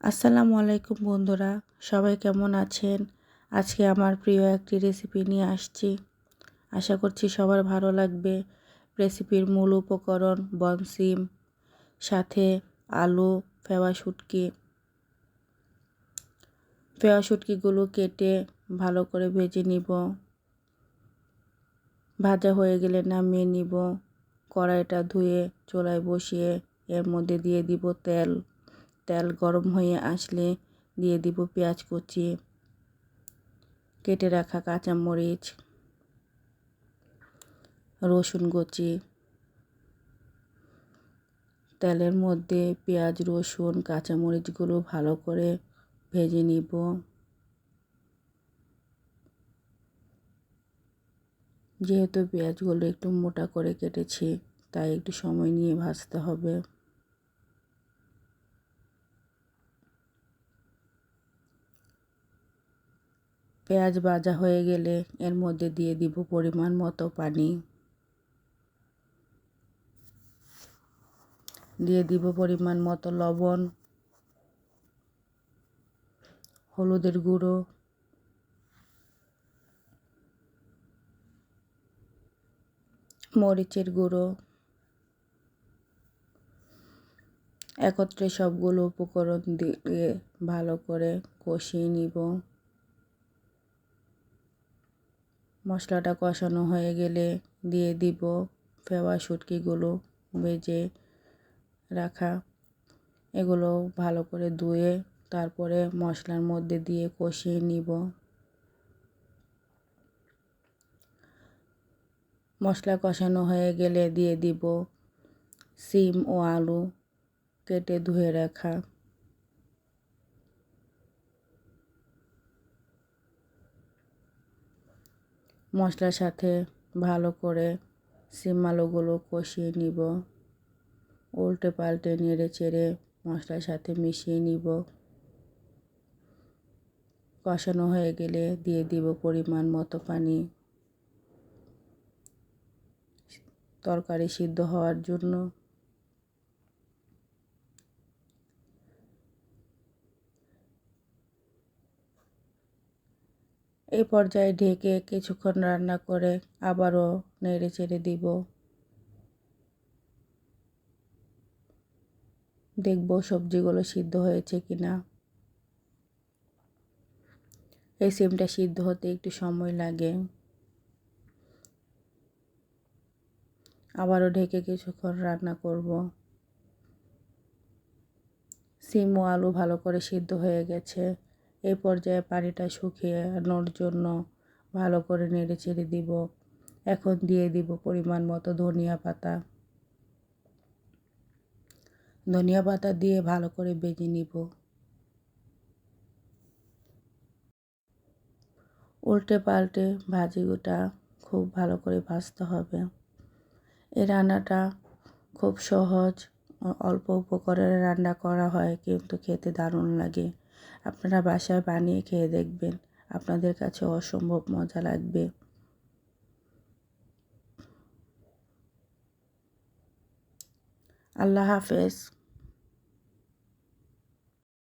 আসসালামু আলাইকুম বন্ধুরা, সবাই কেমন আছেন? আজকে আমার প্রিয় একটি রেসিপি নিয়ে আসছি। আশা করছি সবার ভালো লাগবে। রেসিপির মূল উপকরণ বনসিম, সাথে আলু, শুটকিগুলো কেটে ভালো করে ভেজে নিব। ভাজা হয়ে গেলে নামিয়ে নিব। কড়াইটা ধুয়ে চুলায় বসিয়ে এর মধ্যে দিয়ে দিব তেল গরম হয়ে আসলে দিয়ে দিব পেঁয়াজ কুচি, কেটে রাখা কাঁচামরিচ, রসুন কুচি। তেলের মধ্যে পেঁয়াজ, রসুন, কাঁচামরিচগুলো ভালো করে ভেজে নিব। যেহেতু পেঁয়াজগুলো একটু মোটা করে কেটেছি, তাই একটু সময় নিয়ে ভাজতে হবে। পেঁয়াজ ভাজা হয়ে গেলে এর মধ্যে দিয়ে দিব পরিমাণ মতো পানি, দিয়ে দিব পরিমাণ মতো লবণ, হলুদের গুঁড়ো, মরিচের গুঁড়ো। একত্রে সবগুলো উপকরণ দিয়ে ভালো করে কষিয়ে নিব। মশলাটা কষানো হয়ে গেলে দিয়ে দিব শুটকিগুলো ভেজে রাখা। এগুলো ভালো করে ধুয়ে তারপরে মশলার মধ্যে দিয়ে কষিয়ে নিব। মশলা কষানো হয়ে গেলে দিয়ে দিব সিম ও আলু কেটে ধুয়ে রাখা। মশলার সাথে ভালো করে সিম আলুগুলো কষিয়ে নিব। উল্টে পাল্টে নেড়ে চেড়ে মশলার সাথে মিশিয়ে নিব। কষানো হয়ে গেলে দিয়ে দিব পরিমাণ মতো পানি, তরকারি সিদ্ধ হওয়ার জন্য। এই পর্যায়ে ঢেকে কিছুক্ষণ রান্না করে আবারও নেড়ে চেড়ে দিব। দেখব সবজিগুলো সিদ্ধ হয়েছে কিনা। এই সিমটা সিদ্ধ হতে একটু সময় লাগে। আবারও ঢেকে কিছুক্ষণ রান্না করব। সিম ও আলু ভালো করে সিদ্ধ হয়ে গেছে। এই পর্যায়ে পানিটা শুকিয়েনোর জন্য ভালো করে নেড়ে চেড়ে দিব। এখন দিয়ে দিব পরিমাণ মতো ধনিয়া পাতা দিয়ে ভালো করে ভেজে নিব। উল্টে পাল্টে ভাজিটা খুব ভালো করে ভাজতে হবে। এই রান্নাটা খুব সহজ, অল্প উপকরণে রান্না করা হয়, কিন্তু খেতে দারুণ লাগে। আপনারা বাসায় বানিয়ে খেয়ে দেখবেন, আপনাদের কাছে অসম্ভব মজা লাগবে। আল্লাহ হাফেজ।